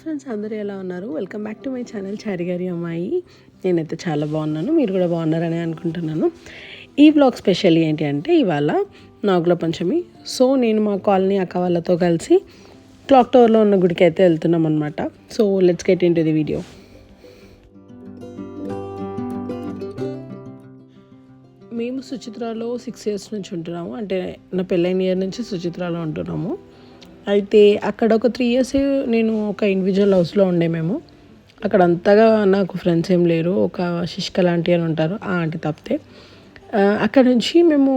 Friends, అందరూ ఎలా ఉన్నారు? Welcome back to my channel Chari గారి అమ్మాయి. నేనైతే చాలా బాగున్నాను, మీరు కూడా బాగున్నారని అనుకుంటున్నాను. ఈ వ్లాగ్ స్పెషల్ ఏంటి అంటే ఇవాళ నాగుల పంచమి. సో నేను మా కాలనీ అక్క వాళ్ళతో కలిసి క్లాక్ టవర్లో ఉన్న గుడికి అయితే వెళ్తున్నాం అనమాట. So let's get into the video. మేము సుచిత్రాలో 6 years నుంచి ఉంటున్నాము. అంటే నా పెళ్ళైన ఇయర్ నుంచి సుచిత్రాలో ఉంటున్నాము. అయితే అక్కడ ఒక 3 years నేను ఒక ఇండివిజువల్ హౌస్లో ఉండే. మేము అక్కడ అంతగా నాకు ఫ్రెండ్స్ ఏం లేరు. ఒక శిష్క లాంటి అని ఉంటారు, ఆ ఆంటీ తప్పితే. అక్కడ నుంచి మేము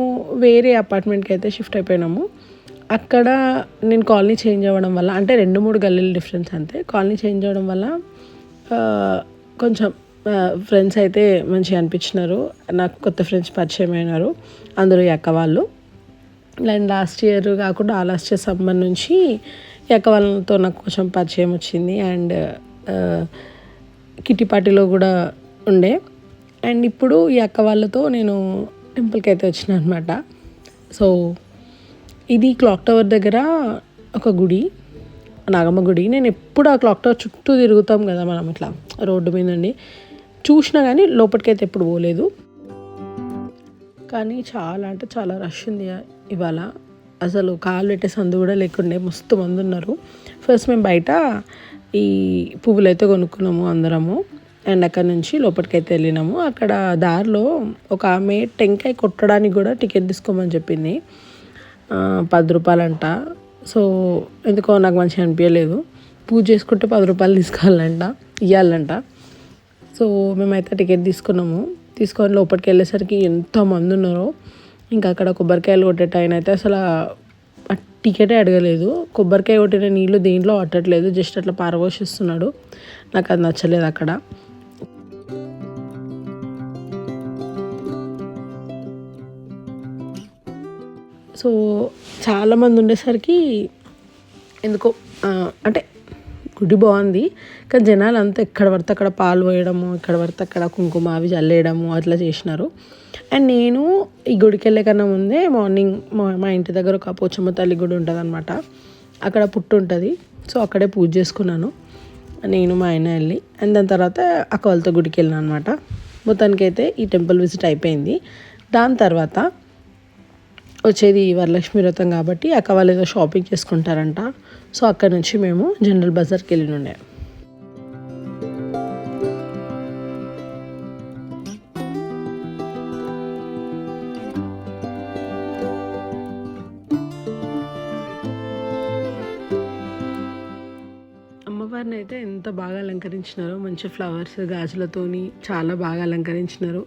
వేరే అపార్ట్మెంట్కి అయితే షిఫ్ట్ అయిపోయినాము. అక్కడ నేను కాలనీ చేంజ్ అవ్వడం వల్ల, అంటే 2-3 గల్లీల డిఫరెన్స్ అంతే, కాలనీ చేంజ్ అవ్వడం వల్ల కొంచెం ఫ్రెండ్స్ అయితే మంచిగా అనిపించినారు. నాకు కొత్త ఫ్రెండ్స్ పరిచయం అయినారు, అందరూ ఈ అక్క వాళ్ళు. అండ్ లాస్ట్ ఇయర్ కాకుండా ఆ లాస్ట్ ఇయర్ సమ్మర్ నుంచి ఈ అక్క వాళ్ళతో నాకు కొంచెం పరిచయం వచ్చింది. అండ్ కిట్టి పార్టీలో కూడా ఉండే. అండ్ ఇప్పుడు ఈ అక్క వాళ్ళతో నేను టెంపుల్కి అయితే వచ్చిన అనమాట. సో ఇది క్లాక్ టవర్ దగ్గర ఒక గుడి, నాగమ్మ గుడి. నేను ఎప్పుడు ఆ క్లాక్ టవర్ చుట్టూ తిరుగుతాం కదా మనం, ఇట్లా రోడ్డు మీద ఉండి చూసినా కానీ లోపలికైతే ఎప్పుడు పోలేదు. కానీ చాలా అంటే చాలా రష్ ఉంది ఇవాళ. అసలు కాలు పెట్టే సందు కూడా లేకుండే, మస్తు మంది ఉన్నారు. ఫస్ట్ మేము బయట ఈ పువ్వులు అయితే కొనుక్కున్నాము అందరము. అండ్ అక్కడ నుంచి లోపలికైతే వెళ్ళినాము. అక్కడ దారిలో ఒక ఆమె టెంకాయ కొట్టడానికి కూడా టికెట్ తీసుకోమని చెప్పింది, 10 రూపాయలంట. సో ఎందుకో నాకు మంచిగా అనిపించలేదు. పూజ చేసుకుంటే 10 రూపాయలు ఇవ్వాలంట. సో మేమైతే టికెట్ తీసుకొని లోపలికి వెళ్ళేసరికి ఎంతమంది ఉన్నారో. ఇంకా అక్కడ కొబ్బరికాయలు కొట్టేట ఆయన అయితే అసలు టికెటే అడగలేదు. కొబ్బరికాయ కొట్టిన నీళ్ళు దేంట్లో పట్టట్లేదు, జస్ట్ అట్లా పారబోషిస్తున్నాడు. నాకు అది నచ్చలేదు అక్కడ. సో చాలామంది ఉండేసరికి ఎందుకో అంటే గుడి బాగుంది, కానీ జనాలు అంతా ఎక్కడ పడితే అక్కడ పాలు పోయడము, ఎక్కడ పడితే అక్కడ కుంకుమ అవి చల్లేయడము అట్లా చేసినారు. అండ్ నేను ఈ గుడికి వెళ్ళే కన్నా ముందే మార్నింగ్ మా ఇంటి దగ్గర ఒక పోచమ్మ తల్లి గుడి ఉంటుంది అనమాట. అక్కడ పుట్టు ఉంటుంది. సో అక్కడే పూజ చేసుకున్నాను నేను, మా ఆయన వెళ్ళి. అండ్ దాని తర్వాత అక్క వాళ్ళతో గుడికి వెళ్ళినా అనమాట. మొత్తానికైతే ఈ టెంపుల్ విజిట్ అయిపోయింది. దాని తర్వాత వచ్చేది వరలక్ష్మి వ్రతం కాబట్టి అక్క వాళ్ళు ఏదో షాపింగ్ చేసుకుంటారంట. సో అక్కడ నుంచి మేము జనరల్ బజార్కి వెళ్ళి ఉండే. అమ్మవారిని అయితే ఎంత బాగా అలంకరించినారో, మంచి ఫ్లవర్స్ గాజులతోని చాలా బాగా అలంకరించినారు.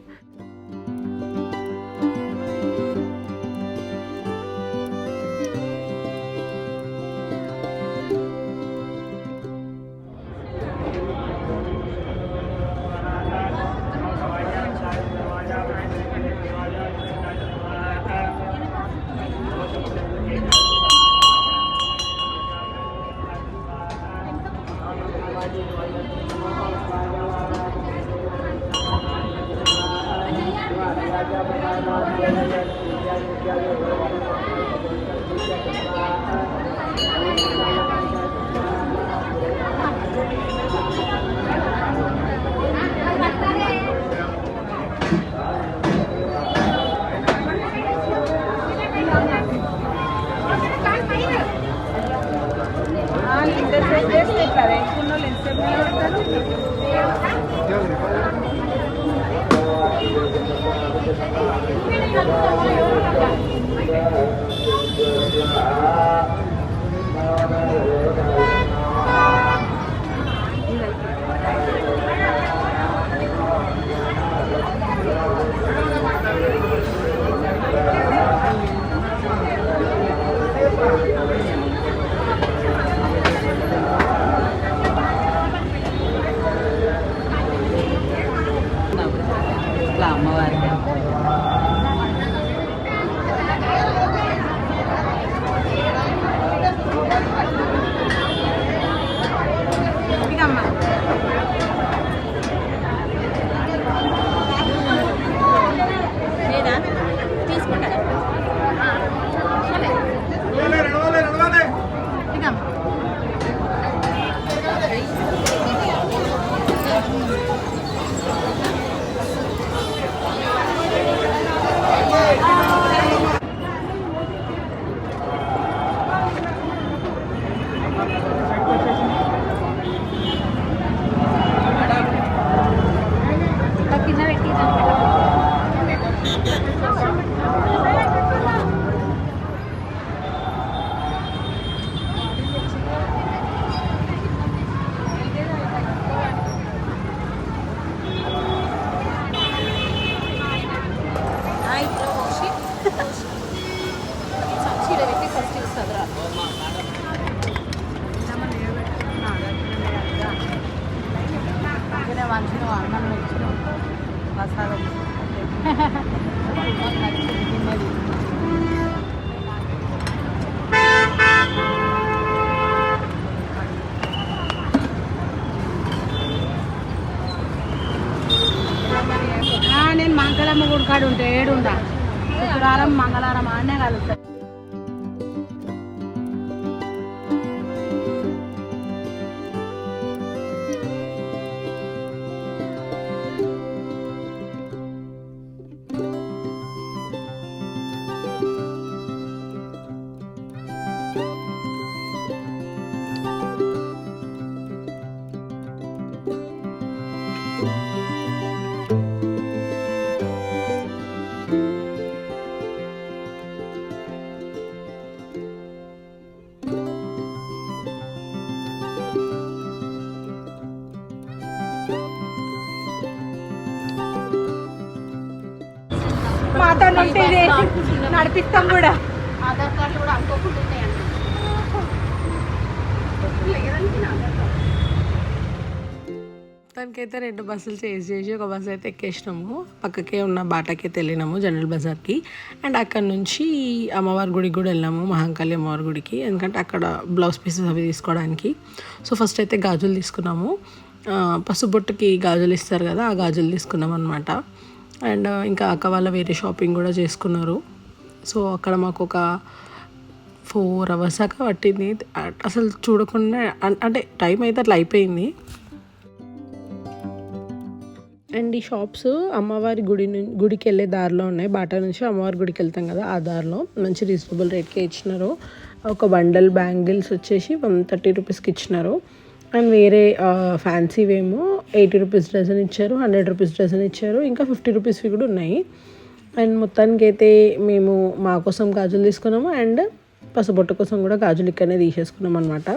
మంచిగా అన్నం ఇచ్చినాం ప్రసాదం తిన్నది. నేను మంగళమ్మ గుడి కాడు ఉంటే ఏడుండా శుక్రవారం మంగళవారం ఆడనే కలుగుతాయి. మాతో నడిపిస్తాం కూడా. ఆధార్ కార్డు కూడా అనుకోకుండా ఉన్నాయండి. దానికైతే 2 బస్సులు చేసి ఒక బస్సు అయితే ఎక్కేసినాము. పక్కకే ఉన్న బాటాకి వెళ్ళినాము జనరల్ బజార్కి. అండ్ అక్కడ నుంచి అమ్మవారి గుడికి కూడా వెళ్ళాము, మహంకాళి అమ్మవారి గుడికి. ఎందుకంటే అక్కడ బ్లౌజ్ పీసెస్ అవి తీసుకోవడానికి. సో ఫస్ట్ అయితే గాజులు తీసుకున్నాము. పసుబొట్టుకి గాజులు ఇస్తారు కదా, ఆ గాజులు తీసుకున్నాం అనమాట. అండ్ ఇంకా అక్క వాళ్ళ వేరే షాపింగ్ కూడా చేసుకున్నారు. సో అక్కడ మాకు ఒక 4 hours దాకా పట్టింది. అసలు చూడకుండా అంటే టైం అయితే అట్లా అయిపోయింది. అండ్ ఈ షాప్స్ అమ్మవారి గుడికి వెళ్ళే దారిలో ఉన్నాయి. బాటా నుంచి అమ్మవారి గుడికి వెళ్తాం కదా, ఆ దారిలో మంచి రీజనబుల్ రేట్కి ఇచ్చినారు. ఒక బండల్ బ్యాంగిల్స్ వచ్చేసి 130 రూపీస్కి ఇచ్చినారు. అండ్ వేరే ఫ్యాన్సీవేమో 80 రూపీస్ డజన్ ఇచ్చారు, 100 రూపీస్ డజన్ ఇచ్చారు, ఇంకా 50 రూపీస్వి కూడా ఉన్నాయి. అండ్ మొత్తానికి అయితే మేము మా కోసం గాజులు తీసుకున్నాము. అండ్ పసుబొట్టు కోసం కూడా గాజులు ఇక్కడనే తీసేసుకున్నాం అనమాట.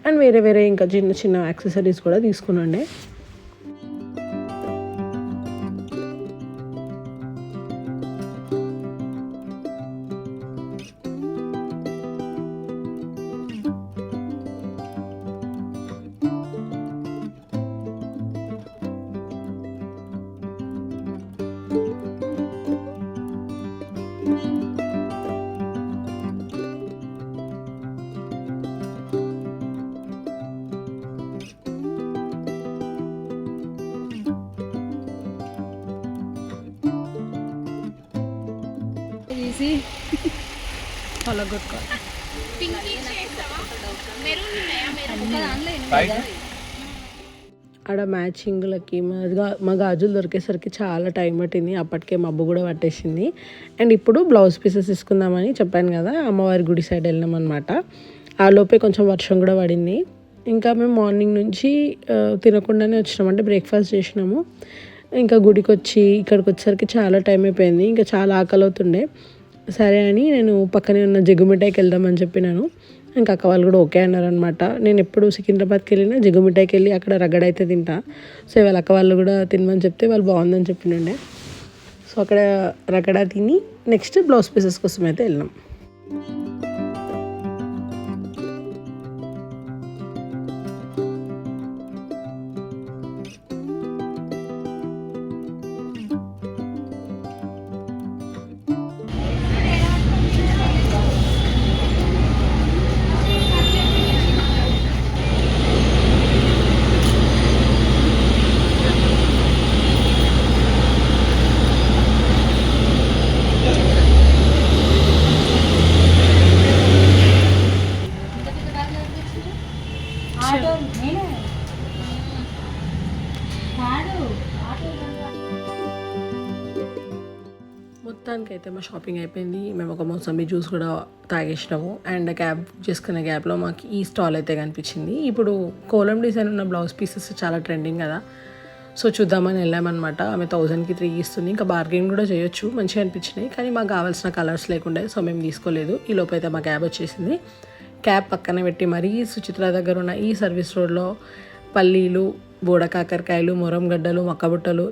అండ్ వేరే వేరే ఇంకా చిన్న చిన్న యాక్సెసరీస్ కూడా తీసుకున్నాండి. ఆడ మ్యాచింగ్లకి మా గాజులు దొరికేసరికి చాలా టైం పట్టింది. అప్పటికే మబ్బు కూడా పట్టేసింది. అండ్ ఇప్పుడు బ్లౌజ్ పీసెస్ తీసుకుందామని చెప్పాను కదా, అమ్మవారి గుడి సైడ్ వెళ్ళినాం అనమాట. ఆ లోపే కొంచెం వర్షం కూడా పడింది. ఇంకా మేము మార్నింగ్ నుంచి తినకుండానే వచ్చినాము, అంటే బ్రేక్ఫాస్ట్ చేసినాము. ఇంకా గుడికి వచ్చి ఇక్కడికి వచ్చేసరికి చాలా టైం అయిపోయింది. ఇంకా చాలా ఆకలి అవుతుండే. సరే అని నేను పక్కనే ఉన్న జగ్గుమిఠాయికి వెళ్దామని చెప్పినాను. ఇంకా అక్క వాళ్ళు కూడా ఓకే అన్నారనమాట. నేను ఎప్పుడు సికింద్రాబాద్కి వెళ్ళినా జగ్గుమిఠాయికి వెళ్ళి అక్కడ రగడ అయితే తింటా. సో వాళ్ళ అక్క వాళ్ళు కూడా తినమని చెప్తే వాళ్ళు బాగుందని చెప్పినండే. సో అక్కడ రగడ తిని నెక్స్ట్ బ్లౌజ్ పీసెస్ కోసం అయితే వెళ్ళినాం. మొత్తానికైతే మా షాపింగ్ అయిపోయింది. మేము ఒక మోసంబి జ్యూస్ కూడా తాగేసినాము. అండ్ క్యాబ్ చేసుకునే గ్యాప్లో మాకు ఈ స్టాల్ అయితే కనిపించింది. ఇప్పుడు కోలం డిజైన్ ఉన్న బ్లౌజ్ పీసెస్ చాలా ట్రెండింగ్ కదా, సో చూద్దామని వెళ్ళామన్నమాట. ఆమె 1000కి 3 ఇస్తుంది. ఇంకా బార్గెన్ కూడా చేయొచ్చు, మంచిగా అనిపించినాయి. కానీ మాకు కావాల్సిన కలర్స్ లేకుండే, సో మేము తీసుకోలేదు. ఈ లోపు అయితే మా క్యాబ్ వచ్చేసింది. క్యాబ్ పక్కన పెట్టి మరీ సుచిత్ర దగ్గర ఉన్న ఈ సర్వీస్ రోడ్లో పల్లీలు, బోడకాకరకాయలు, మొరంగడ్డలు, మక్కబుట్టలు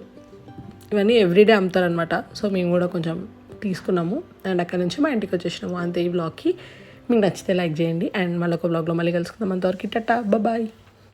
ఇవన్నీ ఎవ్రీడే అమ్ముతారనమాట. సో మేము కూడా కొంచెం తీసుకున్నాము. అండ్ అక్కడ నుంచి మా ఇంటికి వచ్చేసినాము. అంతే ఈ బ్లాగ్కి. మీకు నచ్చితే లైక్ చేయండి. అండ్ మళ్ళీ ఒక బ్లాగ్లో మళ్ళీ కలుసుకుందాం. అంతవరకు టాటా, బాయ్.